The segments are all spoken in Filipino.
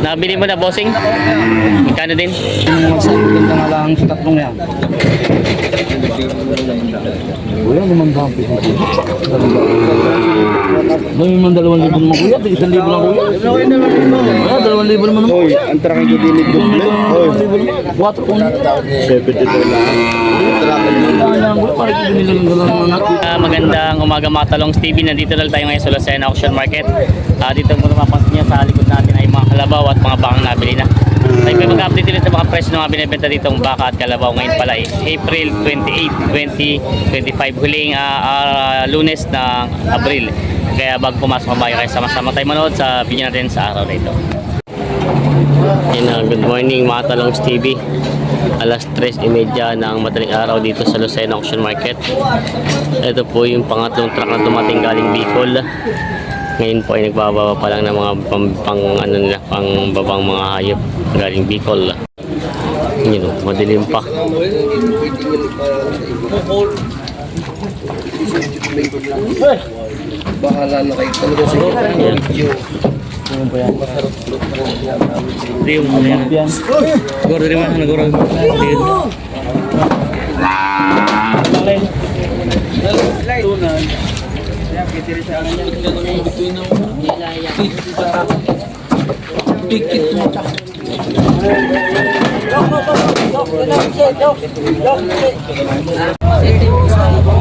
Nabili mo na, bossing? Magkano din? Sagutin ka nga lang sa tatlong yan. Kuya, naman ba ang piso? May man 2,000 naman kuya, 1,000 lang kuya. 2,000 naman. Hoy, ang tracking ko dinig doon. Hoy, 4 kung 72 lang. Magandang umaga mga Talongs TV. Nandito lang tayo ngayon sa Lucena Auction Market. Dito mo mapapansin niya sa likod natin ay mga kalabaw at mga bakang nabili na. Tayo may mag-update ulit sa mga presyo ng mga binibenta dito ng baka at kalabaw. Ngayon pala is April 28, 2025. Huling Lunes ng Abril. Kaya bago pumasok ang bayo, kaya sama-sama tayo manood sa video natin sa araw na ito. Good morning mga Talongs TV. Alas 3:30 ng madaling araw dito sa Lucena Auction Market. Ito po yung pangatlong truck na dumating galing Bicol. Ngayon po ay nagbababa pa lang ng mga pang babang mga hayop galing Bicol. Yun, madilim pa. Bahala na kayo talaga sa video. Hindi yung mga yan. Siguro rin man, naguro.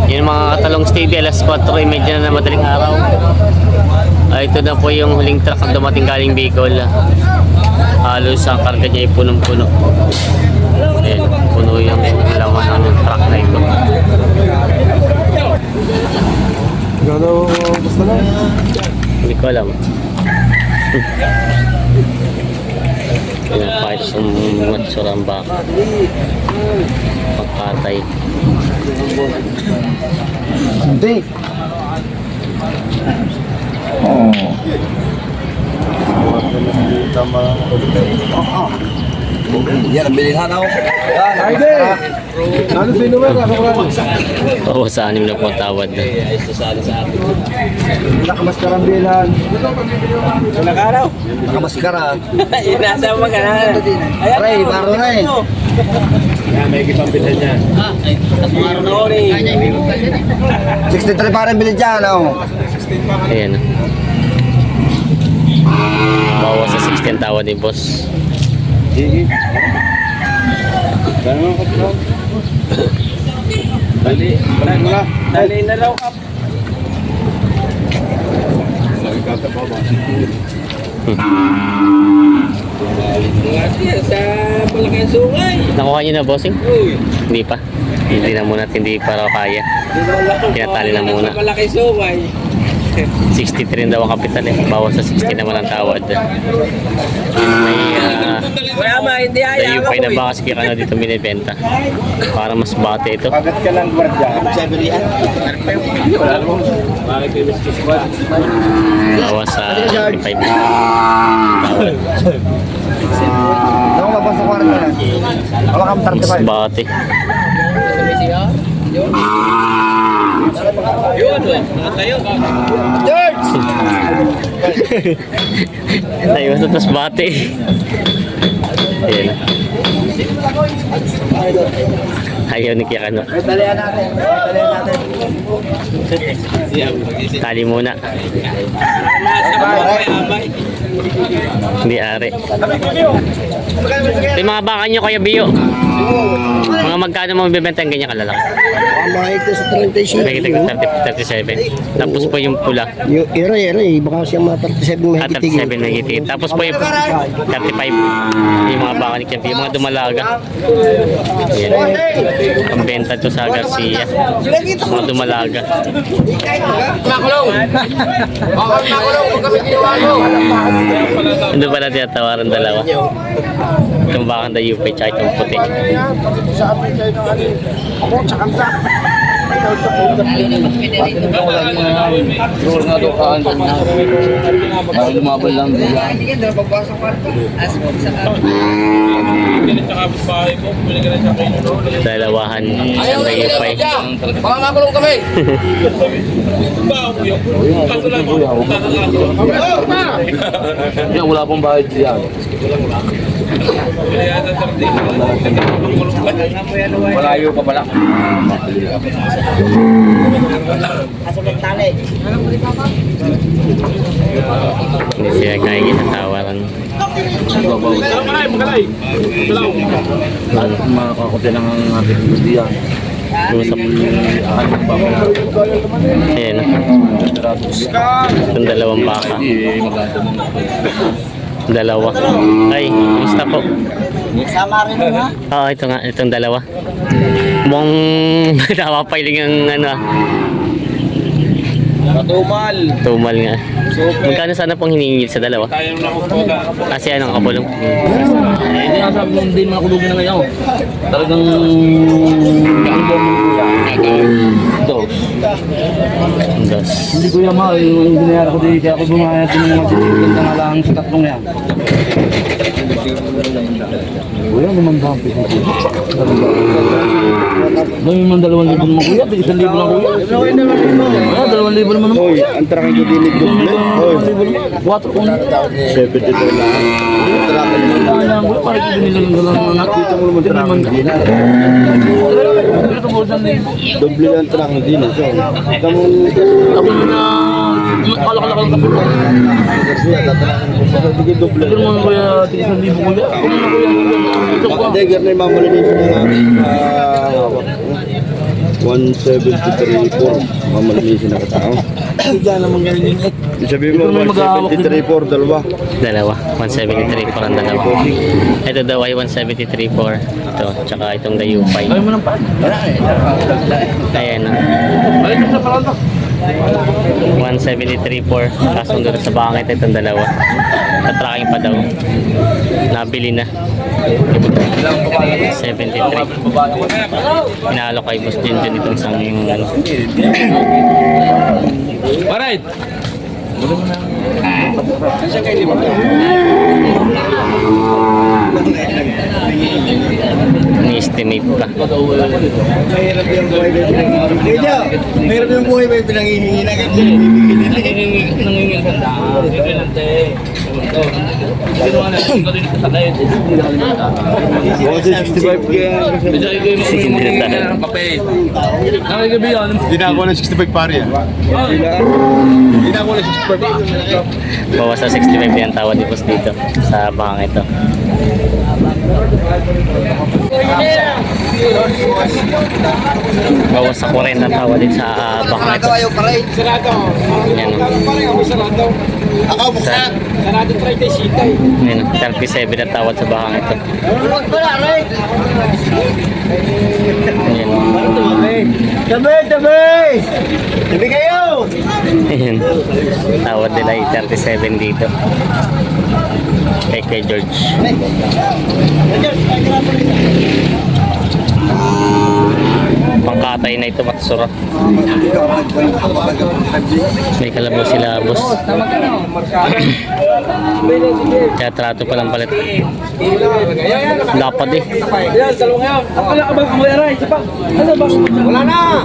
Yun mga Katalongs TV, alas 4:30 na madaling araw. Ito na po yung huling truck na dumating galing Bicol. Halos ang karga niya ay punong-puno. Ayan, puno yung laman ng truck na ito. Gano, basta lang. Hindi ko alam. Ayan, kahit sumatsura ang baka. Pagpatay. Hindi. Yan, bilhan ako. Yan, Ayde! Ano sa inuman? Oo, sa 6 na po tawad na. Nakamaskarang bilhan. Nakaraw. Nakamaskarang. Nasa magana. Aray, baro na eh. Yan, may ikipang bilhan niya. Maro na ako eh. 63 pa rin bilhin dyan, oh. Ayan. Bawas sa 16 tawad ni boss. Gano'n ko ito? Dali na raw up. Sa Palakay Sungay. Nakuha niyo na, bossing? Hindi pa. Hindi na muna, hindi pa raw kaya. Tinatali na muna. Sa Palakay Sungay. 63 daw ang kapital eh. Bawas sa 60 naman ang tawad. Yun may Hindi ayaw dayupay na baka sige ka na dito binibenta. Para mas bate ito. Pagat ka lang, guardia. Sabi riyan. Bawas sa 55 tawad. Ako mabasa ko rin na. Wala kang Mas 35. bate. George! Tayo sa tas bate. Ayan. Ayaw ni Kiyakano. Dalihan natin. Dalihan natin. Tali muna. Hindi ari. Ito yung mga baka nyo, Kuya Bio. Mga magkano mo bibenta ang ganyan kalalaki? Mahigit sa 37. May kita 37. Tapos po yung pula. Ere, baka siya mga 37 At 37 may higit. Tapos po yung 35. Yung mga baka ni Kuya Bio. Yung mga dumalaga. Ayan. Ang benta to sa Garcia. Mga dumalaga. Makulong. Makulong kung kami ginawa. Ando pala tinatawaran dalawa. Itong bakang da UP tsaka itong puti. Ako, sa kanta. Siguro nga doon kaan doon na. Ay, lumabal lang doon. Dalawahan. Isang dayupay. Baka makulong kami. Yan, wala pong bayad diyan. Malayo pa pala. Hindi siya kaya sa tawaran. Mga kakote lang ang ating diyan. Usap. Ayan. Itong dalawang baka. Dalawa. Ay, gusto po. Sama rin ha? Oo, ito nga, itong dalawa. Mukhang napapiling ang ano. Matumal. Tumal nga. Magkano sana pong hinihingil sa dalawa? Kasi anong kapulong? Hindi nga sabi hindi makulugin na ngayon. Talagang dos. Dos. Hindi ko yan mahal. Yung ginayara ko dito. Kaya ako bumayad din ng mga titigan na nga lang sa tatlong yan. Kuya, naman ba ang piso ko? May man 2,000 naman kuya. 1,000 lang kuya. Kaya 2,000 naman naman. Hoy, ang traka yung dinig doble. Hoy, 4 kung 72 lang. kaya ko para ko binili ng dalawang mga anak. Dito mo naman traka yung dinig. Ito po sa Doble lang traka yung dinig. So, kamu ako na kalakal ka po. kasi tatalakan ko sa digit doble. Pero mo kuya 1,000 kuya. Ako na kuya. Ito Baka pa. dagger na yung mamalinis na 173.4 mamalinisin na katao. Diyan naman ganyan. Sabihin mo, 173.4 dalawa. Dalawa. 173 for ang dalawa. Ito daw ay 173 for ito. Tsaka itong dayupay. Kaya mo ng pa. Ayan. Ay, ito sa parang 173 for. Kasundo na sa bangit itong dalawa. Patracking pa daw. Nabili na. 73. Inalo kay Boss Jinjin itong isang yung ano. Alright. Ni-estimate pa. Mahirap yung buhay may pinanghihingi. Mahirap yung buhay may pinanghihingi na ganyan. Nangingil ka na. Sino nga na? Ikaw din sa sakay. 65 kaya. Ng papel. Nakikibi yun. Hindi na ako ng 65 pare yan. Hindi na ako ng 65. Bawas sa 65 yan tawad ni Boss dito sa bangang ito. Bawas sa 40 ang tawad din sa bangang ito. Ayaw pare. Yan. Ako buksan. Yan. 37 ang tawad sa bangang ito. Yan. Tabi! Tabi kayo! Ayan. Tawad nila ay 37 dito. Kay George. Pangkatay na ito matsura. May kalabaw sila boss. Kaya trato pa lang palit. Dapat eh. Wala na!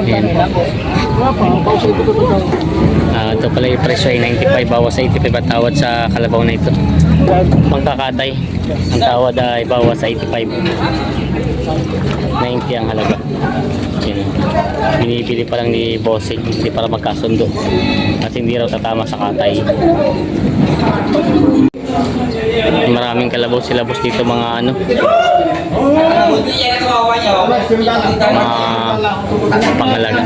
Ayan. Ito pala yung presyo ay 95 bawas sa 85 at tawad sa kalabaw na ito. Pangkakatay, ang tawad ay bawas sa 85. 90 ang halaga. Yan. Binibili pa lang ni Bossing, hindi para magkasundo. At hindi raw tatama sa katay. Maraming kalabaw sila boss dito mga ano. Mga pangalaga.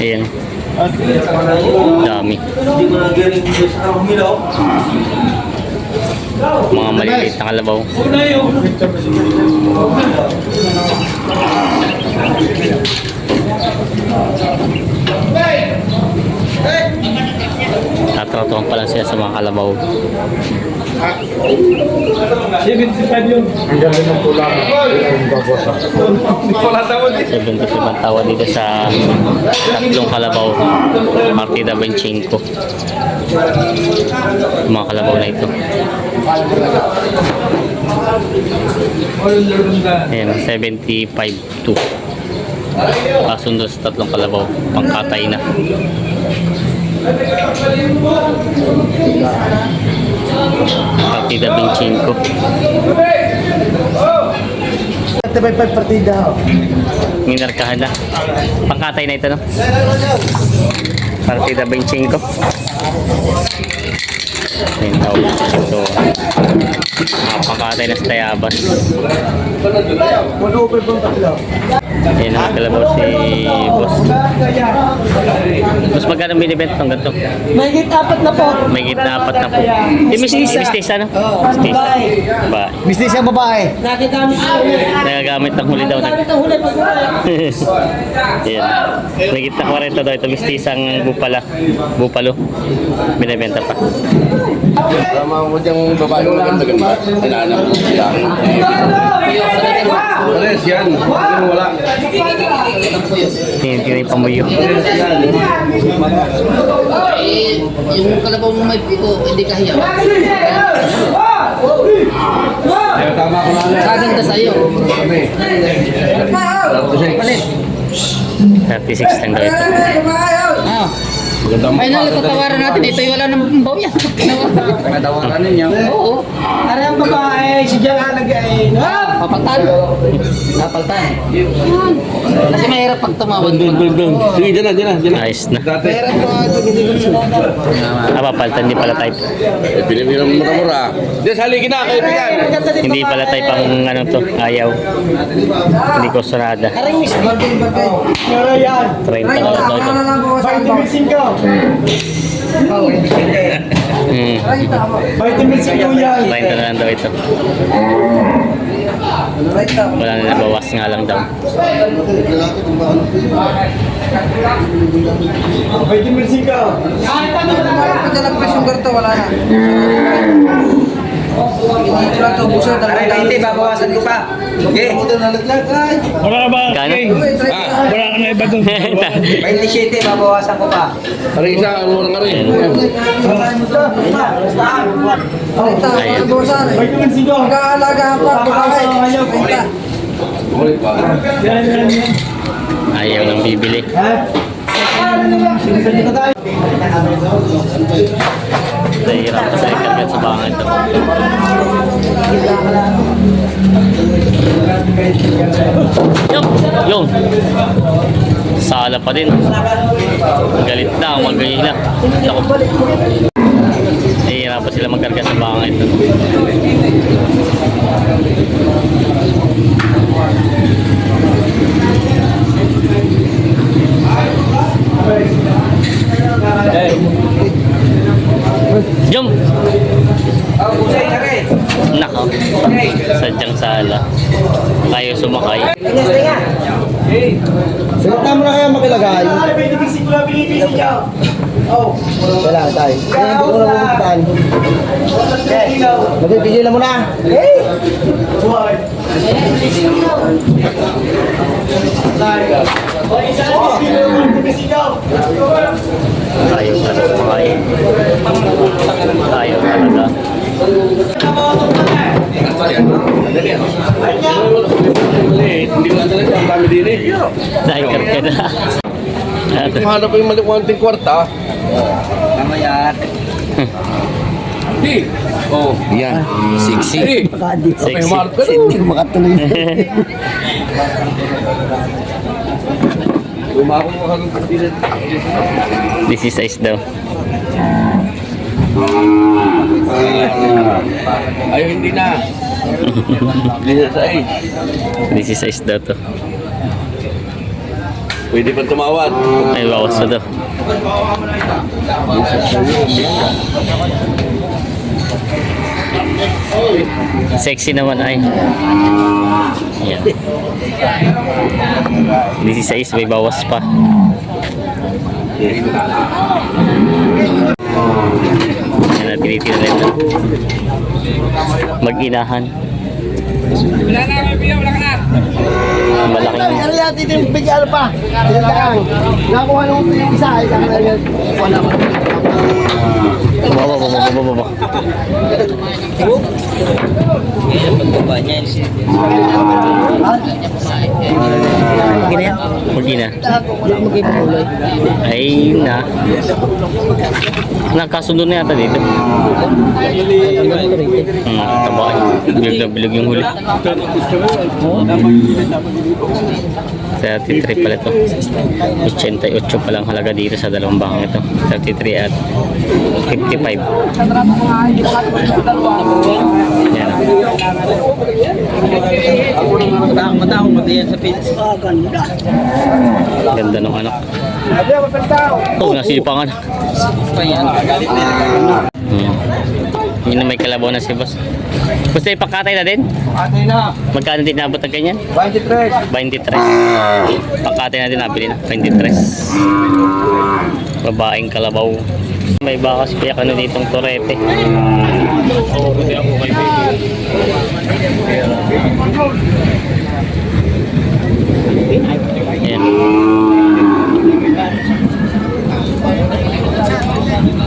Ayan. Dami. Mga maliliit na kalabaw. Hey! Natratuhan pa lang siya sa mga kalabaw. 75 yun. Ang galing ng tulang. Wala tawad eh. 75 ang tawad dito sa tatlong kalabaw. Partida 25. Yung mga kalabaw na ito. Ayan, 75-2. Kasundo sa tatlong kalabaw. Pangkatay na. Partida 25. partida. Minarkahan na. Pangkatay na ito, no? Partida 25. Ayun daw. So, pangkatay na sa Tayabas. Ayun ang kalabaw si boss. Mas magkano binibenta itong ganito? Mahigit 4 na po. May gitna 4 na po. Mistis ano? Mistis. Ba? Business yung babae. Nagagamit ng huli daw. Yan. May gitna 40 daw ito. Mistis ang bupalo. Binibenta pa. Tama mo diyang babae mo ganda-ganda. Tinaanak mo siya. Pares yan. Wala. Tinay pamuyo. Yung kalabaw mo may piko, hindi ka hiyaw. Tama ko na. Kaganda sa'yo. 36 lang daw ito. Ah. Final, tatawaran natin. Ito'y wala ng baw yan. Natawaran ninyo. Oo. Ari ang babae, si Diyan alagay. Papaltan. Papaltan. Kasi mahirap pag tumawag. Sige, dyan na. Ayos na. Dati. Papaltan, hindi pala type. Pinipirang mura-mura. Diyan, haligi na, kaibigan. Hindi pala type ang ano to, ayaw. Hindi ko sonada. Aring miss. Pero yan. 30 na daw ito. Vitamin ka. Vitamin C ko yan. 30 na lang daw ito. Wala na nabawas nga lang daw. Vitamin C ka. Pagka nagpresyong ganito, wala na. Hindi lang ito, buso. Hindi, babawasan ko pa. Okay. Wala ka ba? Kano? Wala ka na iba doon. 27, babawasan ko pa. Hari isa, mura nga rin. Ayan. Vitamin C ko. Pagkaalaga pa, babae. Ulit ba? Ayaw nang bibili. Nahihirap kasi ikargat sa banga ito. Yung! Sala pa din. Galit na, magahila. Nahihirap pa sila magkarga sa banga ito. Jump! Nako. Sadyang sala. Tayo sumakay. Salita mo na kaya makilagay. Wala tayo. Kaya hindi ko na pupuntahan. Magpipigilan mo na. Tayo na sumakay. Tayo talaga. Hindi ko na talaga ang dami din eh. Dahil karga na. Kung hanap yung maliwanting kwarta. Tama yan. Di. Oh. Yan. Sexy. Di. Sexy. Okay, mark ka Hindi ko makatuloy. Umako mo ka ng partilan. This is size daw. Ayaw, hindi na. Hindi na sa ay. This is size daw to. Pwede pa tumawad. Ay, bawas pa daw. Sexy naman ay. Yan. This is size, may bawas pa. ability na rin. Mag-inahan. Malaking. Ano yan, dito yung bigyan pa. Nakuha nung yung isa. Wala pa. Baba. Magina. Ay na. Nakasundo na yata dito. Tabay. Bilog yung huli. 33 pala ito. 88 pa lang halaga dito sa dalawang bakang ito. 33 at 55. Yan. Matang pati yan sa pits. Ganda ng anak. Oh, nasipa nga. Ayan. Yan. Yun na may kalabaw na si boss. Basta ipakatay na din? Atay na. Magkano din nabot ang ganyan? 23. 23. Pakatay na din nabili na. 23. Babaeng kalabaw. May bakas kaya kano ditong torete. Ayan.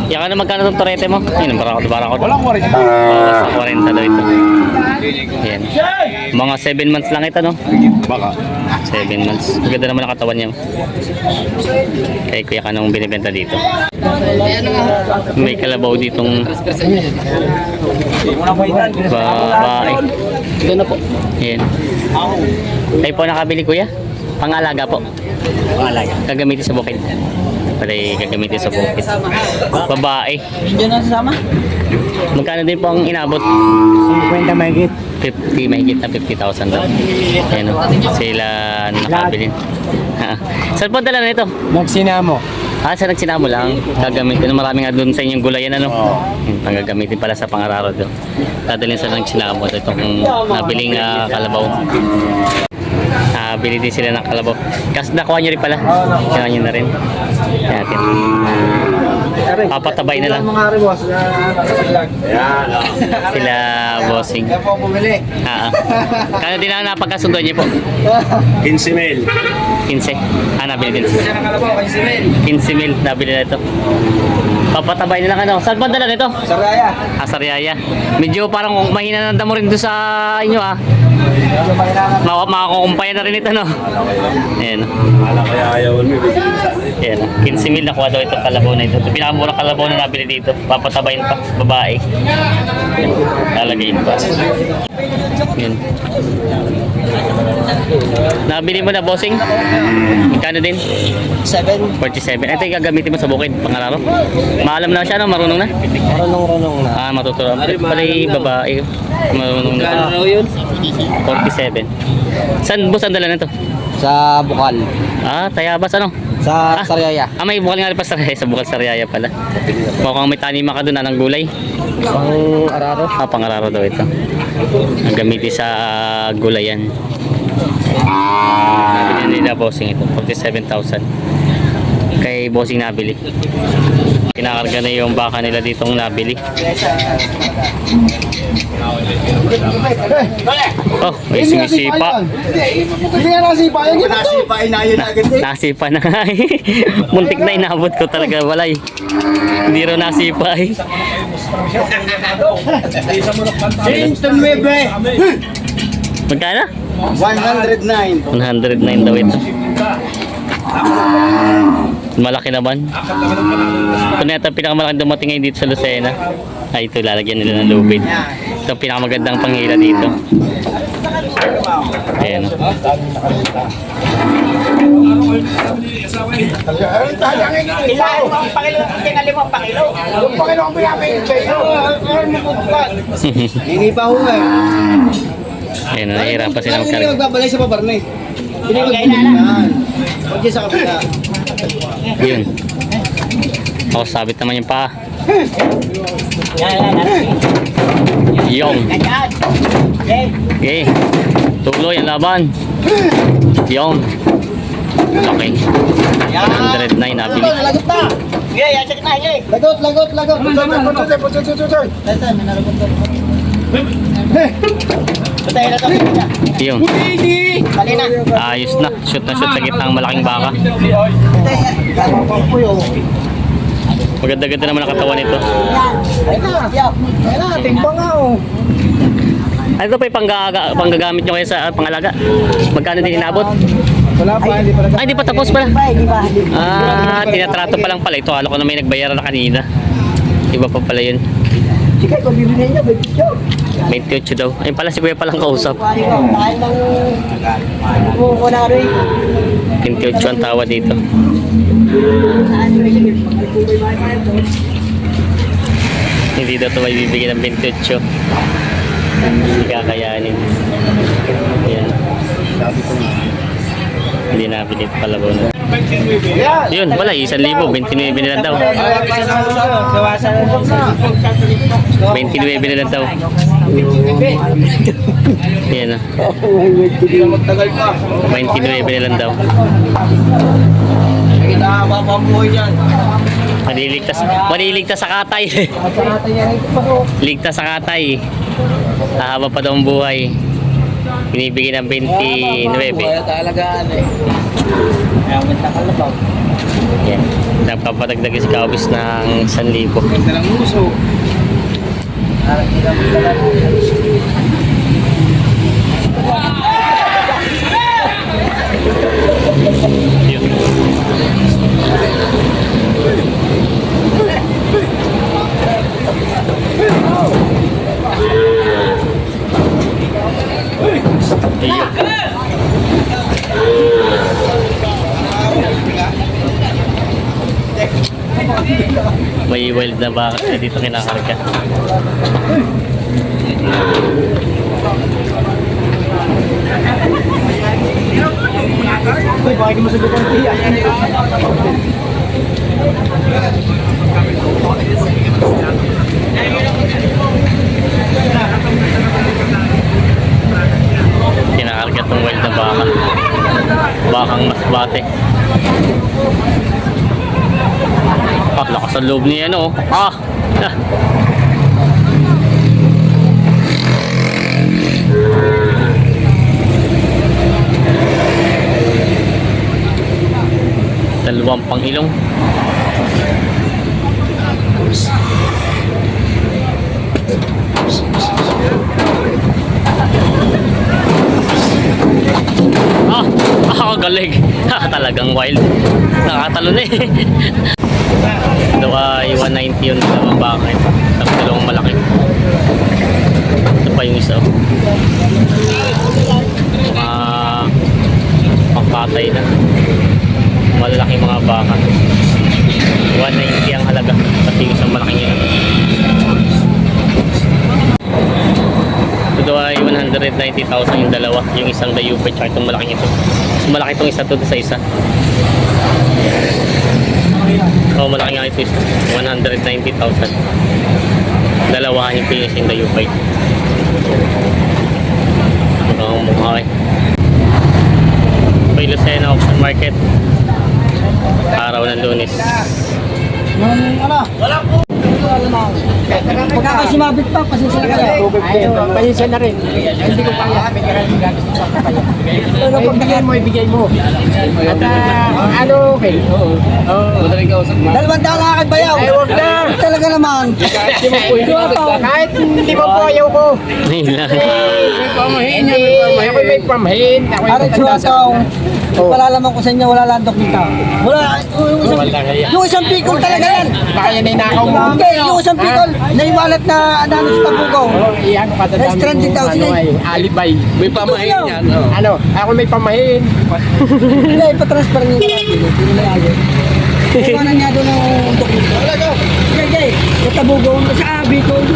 Yan ka na magkano itong torete mo? Ayun, barakot. Walang 40. Bawas sa 40 daw ito. Yan. Mga 7 months lang ito, no? Baka. 7 months. Maganda naman ang katawan niya. Kaya kuya ka nung binibenta dito. May kalabaw ditong babae. Ganda po. Yan. Tayo po nakabili kuya? Pangalaga po. Pangalaga. Gagamitin sa bukid. Pwede gagamitin sa bukid. Babae. Diyan na sasama? Magkano din po ang inabot? 50 mahigit. 50, mahigit na 50,000 daw. Ayan o. Sila nakabili. Saan po dala na ito? Nagsinamo. Sa nagsinamo lang. Gagamitin. Marami nga doon sa inyong gulayan ano. Ang gagamitin pala sa pangararo doon. Dadalhin sa nagsinamo. Itong nabiling kalabaw. Bili din sila ng kalabaw. Kasi nakuha nyo rin pala. Kaya nyo na rin. Yan natin. Papatabay na lang. Mga ribos. Yan. Sila bossing. Yan po bumili. Kano din ang napagkasundo niyo po? 15 mil. 15. Nabili din. Nakalabaw kay Simel. 15 mil. Nabili na ito. Papatabay na lang ano. Saan ba dala nito? Saraya. Sariaya. Medyo parang mahina ng damo rin doon sa inyo Makakumpaya na rin ito no. Ayan. Kaya ayaw mo. Ayan. 15 mil nakuha daw itong kalabaw na ito. Ito pinakamurang kalabaw na nabili dito. Papatabayin pa. Babae. Ayan. Lalagayin pa. Ayan. Nabili mo na bossing? Magkano din? 7. 47. Ito yung gagamitin mo sa bukid, pangalaro. Maalam na siya, no? Marunong na? Marunong na. Matuturo. Ito pala yung babae. Marunong na. Ano yun? 47. Saan boss ang dala na ito? Sa Bukal. Tayabas ano? Sa Sariaya. May bukal nga rin pa sa bukal Sariaya pala. Mukhang may tanima ka doon ng gulay. Pang araro. Pangararo daw ito. Ang gamitin sa gulayan. Nabili nila bossing ito. 47,000. Kay bossing nabili. Kinakarga na yung baka nila ditong nabili. Oh, may sumisipa. Hindi nga nasipa. Yung nasipa, inayon agad eh. Nasipa na nga eh. Muntik na inabot ko talaga walay. Hindi raw nasipa eh. 109. Magkano? 109. 109 daw ito. Malaki naman. Ito na ito ang pinakamalaki dumating ngayon dito sa Lucena. Ito lalagyan nila ng lubid. Ito ang pinakamagandang panghila dito. Ayan. Hindi pa ho eh. Ayan, nahihirapan sila Hindi magkarga. magbabalay sa pabarne. Hindi magbabalay. Huwag sa kapila. Yun. Ako sabit naman yung paa. Yung. Okay. Tuloy ang laban. Yung. Okay. 109 nabili. Lagot na. Lagot, lagot, lagot. Yung. Ayos na. Shoot na shoot sa gitna ng malaking baka. Maganda-ganda naman ang katawan nito. Timbang nga oh. Ano ito pa yung panggagamit nyo kayo sa pangalaga? Magkano din inabot? Wala pa, hindi pa Ay, hindi pa tapos pala. Tinatrato pa lang pala. Ito, alam ko na may nagbayaran na kanina. Iba pa pala yun. Sige, kung bibili niya, 28. 28 daw. Ayun pala, si Kuya palang kausap. Kahit lang muna rin. 28 ang tawa dito. Hindi daw ito may bibigyan ng 28. Hindi kakayanin. Ayan. Hindi na pilit pala ba na. Yun, wala. 1,000. 29 na lang daw. 29 na lang daw. Ayan na. 29 na lang daw. Maliligtas sa katay. Ligtas sa katay. Hahaba pa daw ang buhay. Binibigyan ng 29. Yan. Nagpapadagdag si Kaubis ng 1,000. Yun. May wild na baka na dito kinakarga. Uy, bakit mo sagot ang tiya? Kinakarga tong wild na baka. Bakang masbate. Lakas ang loob niya, no? Dalawang pang ilong. Galing. Talagang wild. Nakatalon eh. Ito ay 190 yun. Dalawang bakit. Tapos dalawang malaki. Ito pa yung isa. Pangpatay na. Malalaking mga baka. 190 ang halaga. Pati yung isang malaking yun. Ito ay 190,000 yung dalawa. Yung isang dayupe tsaka itong malaking ito. Mas malaki itong isa to sa isa. Oh, malaki nga ito isa. 190,000. Dalawa yung finishing dayupe. Ito ang mukha eh. May Lucena Auction Market. Araw ng Lunes. Pagka kasi mabit pa, pasensya na kayo. Pasensya na rin. Hindi ko kaya. Ano pag mo, ibigay mo. At ano, okay. Dalawang daan na akin bayaw. Ay, huwag na. Talaga naman. Kahit hindi mo po ayaw ko. Ayun lang. May pamahin. Arit suwataw. Palalaman ko sa inyo, wala landok dito. Wala. Yung isang pikol talaga yan. Baka yan ay nakaw mo. Hindi, yung isang pikol. Naiwalat na ano sa tabugaw. Iyan ko kadadami Next trending daw, sige. Alibay. May pamahin yan. Ano? Ako may pamahin. Hindi, ipatransfer niyo na natin. Hindi na ayaw. Iwanan niya doon ng dokumento. Sige, sa tabugaw, sa Bicol.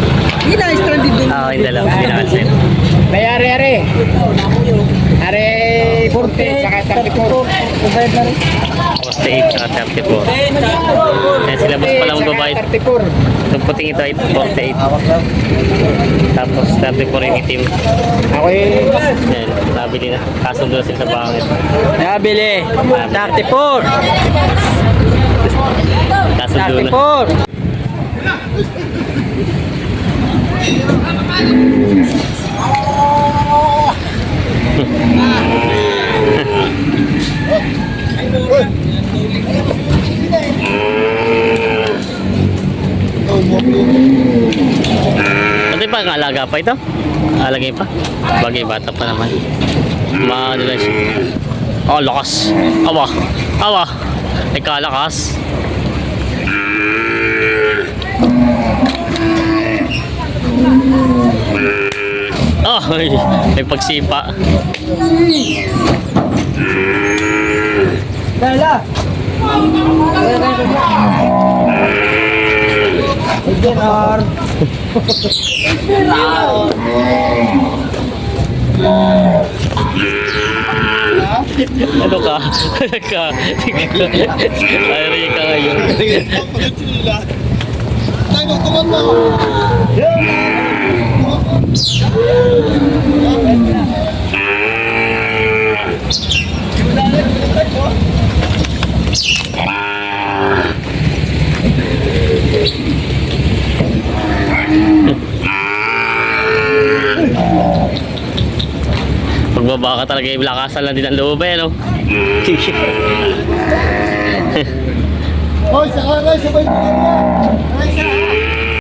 Hindi na, stranded doon. Yung dalawa. Pinakansin. May are. Are 40, saka 34. Provide na rin. 48 at 34. Kaya sila mas pala mong babae. 34. Itong puting ito ay 48. Tapos 34 yung itim. Ako Yan, nabili na. Kasundo na sila sa bangit. nabili. 34. Kasundo Pati pa, alaga pa ito? Alagay pa? Bagay, bata pa naman. Ano na siya? Oh, lakas. Awa. Awa. Ay, kalakas. Oh, may pagsipa. Dala. Dinar. Ano ka? Ay, ka ngayon. Pagbaba ka talaga, lakasan lang din ang loob eh, no? Hoy, saka kayo sabay.